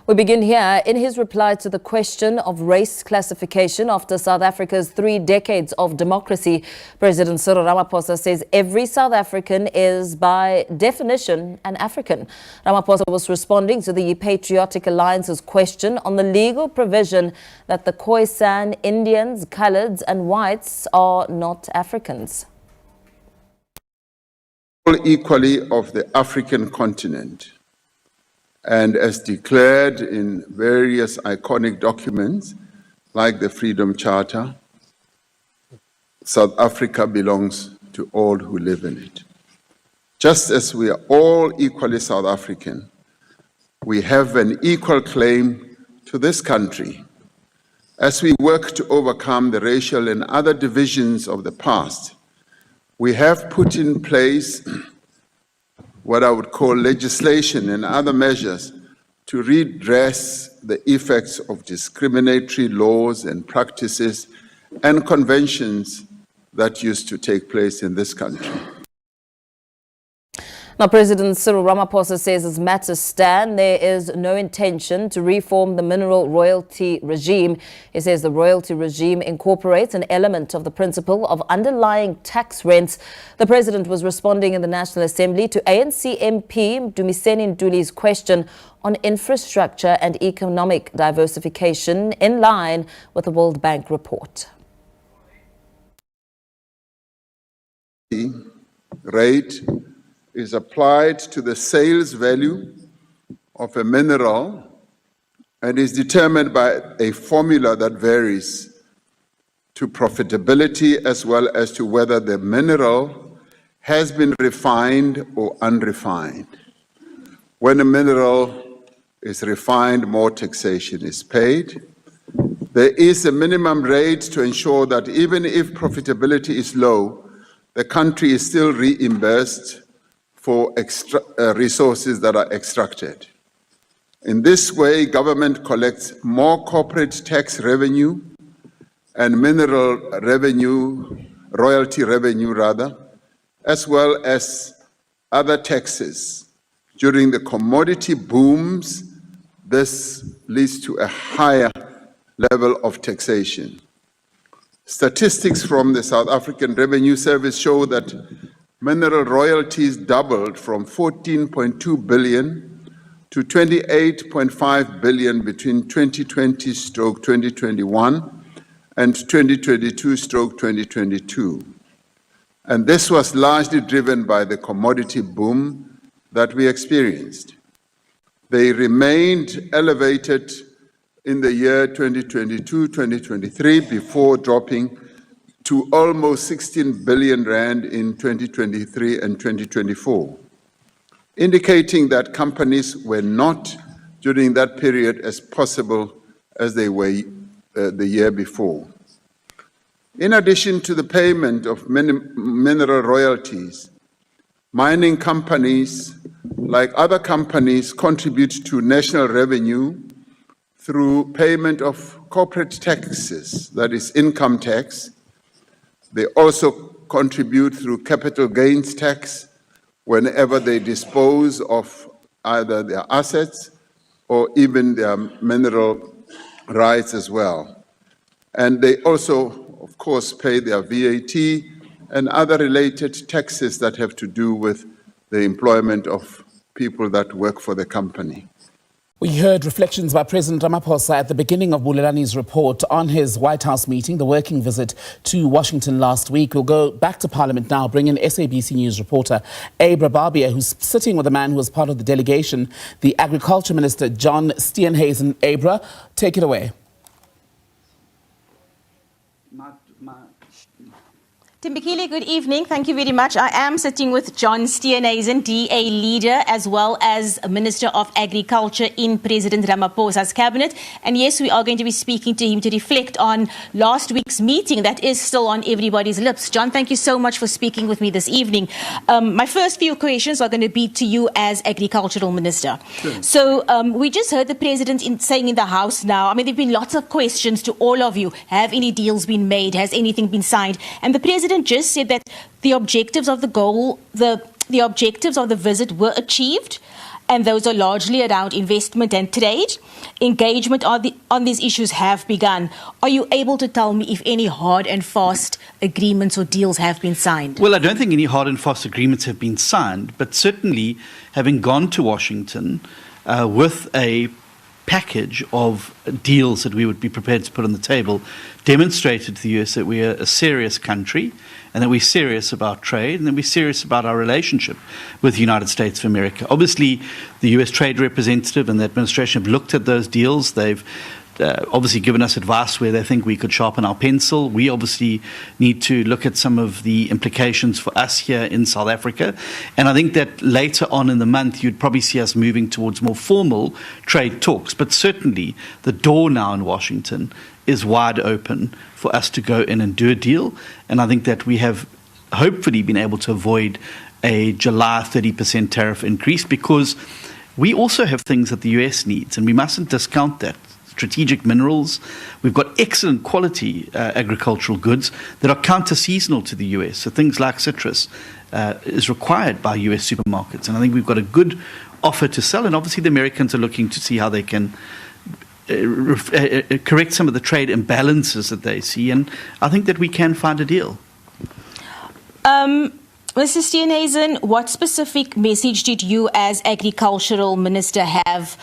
We begin here. In his reply to the question of race classification after South Africa's 3 decades of democracy, President Cyril Ramaphosa says every South African is by definition an African. Ramaphosa was responding to the Patriotic Alliance's question on the legal provision that the Khoi-San Indians, coloureds and whites are not Africans. Equally of the African continent, and as declared in various iconic documents like the Freedom Charter, South Africa belongs to all who live in it. Just as we are all equally South African, we have an equal claim to this country. As we work to overcome the racial and other divisions of the past, we have put in place what I would call legislation and other measures to redress the effects of discriminatory laws and practices and conventions that used to take place in this country. Now, President Cyril Ramaphosa says as matters stand, there is no intention to reform the mineral royalty regime. He says the royalty regime incorporates an element of the principle of underlying tax rents. The president was responding in the National Assembly to ANC MP Dumiseni Ntuli's question on infrastructure and economic diversification in line with the World Bank report. Rate is applied to the sales value of a mineral and is determined by a formula that varies to profitability as well as to whether the mineral has been refined or unrefined. When a mineral is refined, more taxation is paid. There is a minimum rate to ensure that even if profitability is low, the country is still reimbursed for resources that are extracted. In this way, government collects more corporate tax revenue and mineral revenue, royalty revenue rather, as well as other taxes. During the commodity booms, this leads to a higher level of taxation. Statistics from the South African Revenue Service show that mineral royalties doubled from 14.2 billion to 28.5 billion between 2020-2021 and 2022-2022. And this was largely driven by the commodity boom that we experienced. They remained elevated in the year 2022-2023 before dropping to almost 16 billion rand in 2023 and 2024, indicating that companies were not during that period as possible as they were the year before. In addition to the payment of mineral royalties, mining companies, like other companies, contribute to national revenue through payment of corporate taxes, that is income tax. They also contribute through capital gains tax whenever they dispose of either their assets or even their mineral rights as well. And they also, of course, pay their VAT and other related taxes that have to do with the employment of people that work for the company. We heard reflections by President Ramaphosa at the beginning of Bulelani's report on his White House meeting, the working visit to Washington last week. We'll go back to Parliament now, bring in SABC News reporter Abra Barbia, who's sitting with a man who was part of the delegation, the Agriculture Minister, John Steenhuisen. Abra, take it away. Timbekile, good evening. Thank you very much. I am sitting with John Steenhuisen, DA leader, as well as Minister of Agriculture in President Ramaphosa's cabinet. And yes, we are going to be speaking to him to reflect on last week's meeting that is still on everybody's lips. John, thank you so much for speaking with me this evening. My first few questions are going to be to you as Agricultural Minister. Sure. So we just heard the President saying in the House now, I mean, there have been lots of questions to all of you. Have any deals been made? Has anything been signed? And the President just said that the objectives of the objectives of the visit were achieved, and those are largely around investment and trade. Engagement on these issues have begun. Are you able to tell me if any hard and fast agreements or deals have been signed? Well, I don't think any hard and fast agreements have been signed, but certainly having gone to Washington with a package of deals that we would be prepared to put on the table demonstrated to the US that we are a serious country and that we're serious about trade and that we're serious about our relationship with the United States of America. Obviously, the US Trade Representative and the administration have looked at those deals. They've obviously given us advice where they think we could sharpen our pencil. We obviously need to look at some of the implications for us here in South Africa. And I think that later on in the month, you'd probably see us moving towards more formal trade talks. But certainly, the door now in Washington is wide open for us to go in and do a deal. And I think that we have hopefully been able to avoid a July 30% tariff increase because we also have things that the US needs, and we mustn't discount that. Strategic minerals. We've got excellent quality agricultural goods that are counter-seasonal to the US. So things like citrus is required by US supermarkets. And I think we've got a good offer to sell. And obviously the Americans are looking to see how they can correct some of the trade imbalances that they see. And I think that we can find a deal. Mr. Steenhuisen, what specific message did you as Agricultural Minister have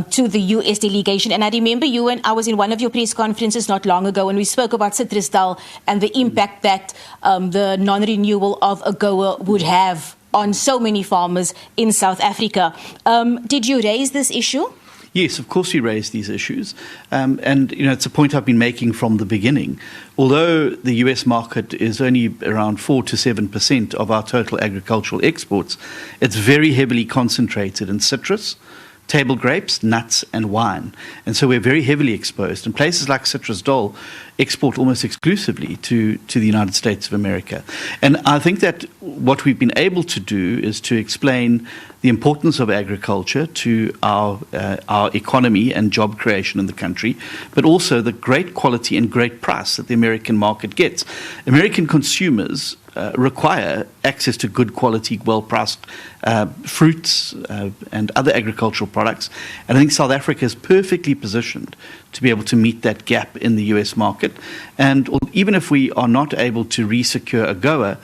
to the U.S. delegation? And I remember you and I was in one of your press conferences not long ago when we spoke about citrus dal and the impact that the non-renewal of AGOA would have on so many farmers in South Africa. Did you raise this issue? Yes, of course we raised these issues. And, you know, it's a point I've been making from the beginning. Although the US market is only around 4 to 7% of our total agricultural exports, it's very heavily concentrated in citrus, table grapes, nuts, and wine. And so we're very heavily exposed. And places like Citrus Dole export almost exclusively to the United States of America. And I think that what we've been able to do is to explain the importance of agriculture to our economy and job creation in the country, but also the great quality and great price that the American market gets. American consumers require access to good quality, well-priced fruits and other agricultural products. And I think South Africa is perfectly positioned to be able to meet that gap in the US market. And even if we are not able to re-secure AGOA,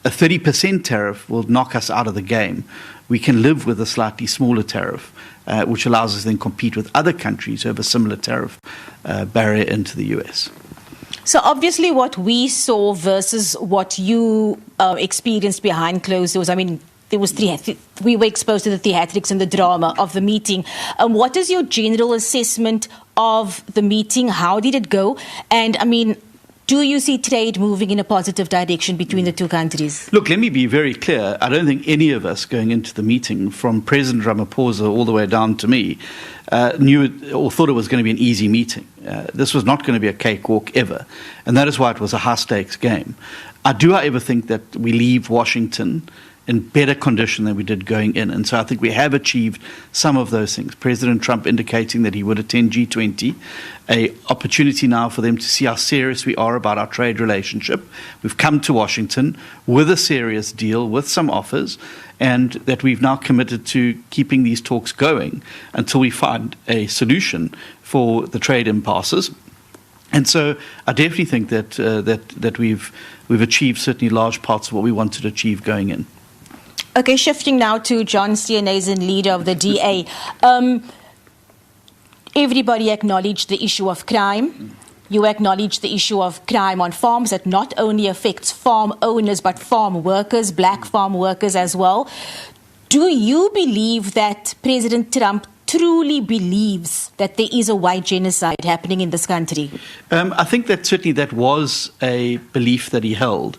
a 30% tariff will knock us out of the game. We can live with a slightly smaller tariff, which allows us to then compete with other countries who have a similar tariff barrier into the US. So obviously what we saw versus what you experienced behind closed doors, I mean, there was we were exposed to the theatrics and the drama of the meeting. What is your general assessment of the meeting? How did it go? And I mean, do you see trade moving in a positive direction between the two countries? Look, let me be very clear. I don't think any of us going into the meeting, from President Ramaphosa all the way down to me, knew or thought it was going to be an easy meeting. This was not going to be a cakewalk ever. And that is why it was a high-stakes game. I do, however, think that we leave Washington in better condition than we did going in. And so I think we have achieved some of those things. President Trump indicating that he would attend G20, an opportunity now for them to see how serious we are about our trade relationship. We've come to Washington with a serious deal, with some offers, and that we've now committed to keeping these talks going until we find a solution for the trade impasses. And so I definitely think that we've achieved certainly large parts of what we wanted to achieve going in. Okay, shifting now to John Steenhuisen, leader of the DA. Everybody acknowledged the issue of crime. You acknowledge the issue of crime on farms that not only affects farm owners but farm workers, black farm workers as well. Do you believe that President Trump truly believes that there is a white genocide happening in this country? I think that certainly that was a belief that he held.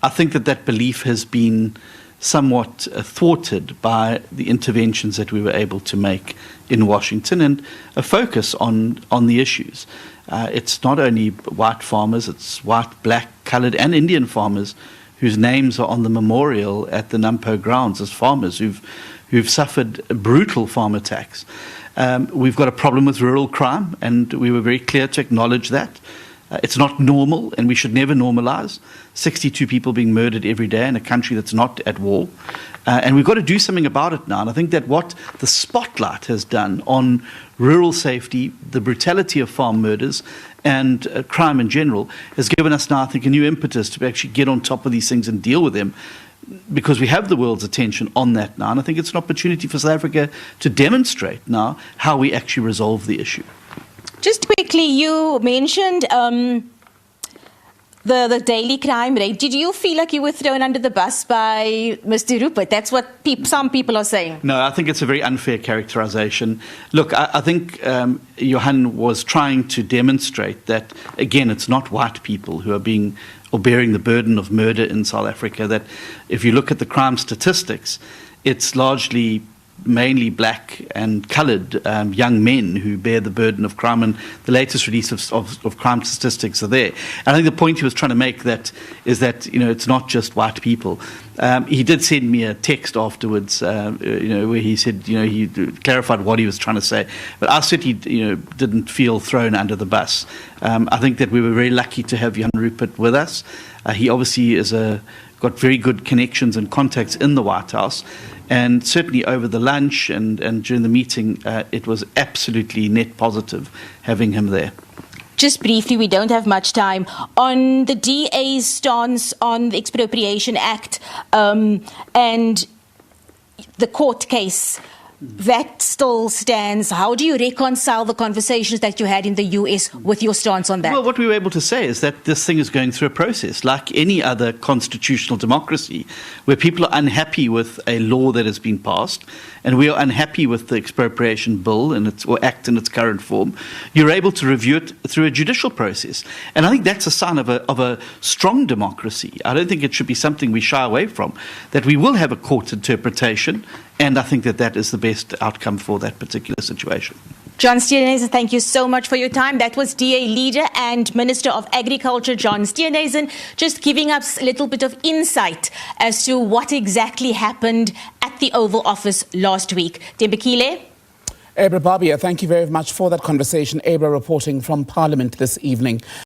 I think that belief has been somewhat thwarted by the interventions that we were able to make in Washington and a focus on the issues. It's not only white farmers, it's white, black, coloured and Indian farmers whose names are on the memorial at the Nampo grounds as farmers who've suffered brutal farm attacks. We've got a problem with rural crime, and we were very clear to acknowledge that. It's not normal, and we should never normalize 62 people being murdered every day in a country that's not at war. And we've got to do something about it now. And I think that what the spotlight has done on rural safety, the brutality of farm murders, and crime in general has given us now, I think, a new impetus to actually get on top of these things and deal with them, because we have the world's attention on that now. And I think it's an opportunity for South Africa to demonstrate now how we actually resolve the issue. Just quickly, you mentioned the daily crime rate. Did you feel like you were thrown under the bus by Mr. Rupert? That's what some people are saying. No, I think it's a very unfair characterization. Look, I think Johan was trying to demonstrate that, again, it's not white people who are bearing the burden of murder in South Africa, that if you look at the crime statistics, it's mainly black and coloured young men who bear the burden of crime, and the latest release of crime statistics are there. And I think the point he was trying to make is that it's not just white people. He did send me a text afterwards, where he said he clarified what he was trying to say, but I certainly didn't feel thrown under the bus. I think that we were very lucky to have Johan Rupert with us. He obviously got very good connections and contacts in the White House. And certainly over the lunch and during the meeting, it was absolutely net positive having him there. Just briefly, we don't have much time. On the DA's stance on the Expropriation Act and the court case, that still stands. How do you reconcile the conversations that you had in the US with your stance on that? Well, what we were able to say is that this thing is going through a process like any other constitutional democracy, where people are unhappy with a law that has been passed, and we are unhappy with the expropriation bill or act in its current form. You're able to review it through a judicial process. And I think that's a sign of a strong democracy. I don't think it should be something we shy away from, that we will have a court interpretation. And I think that is the best outcome for that particular situation. John Steenhuisen, thank you so much for your time. That was DA leader and Minister of Agriculture, John Steenhuisen, just giving us a little bit of insight as to what exactly happened at the Oval Office last week. Tembekile? Abra Barbia, thank you very much for that conversation. Abra reporting from Parliament this evening.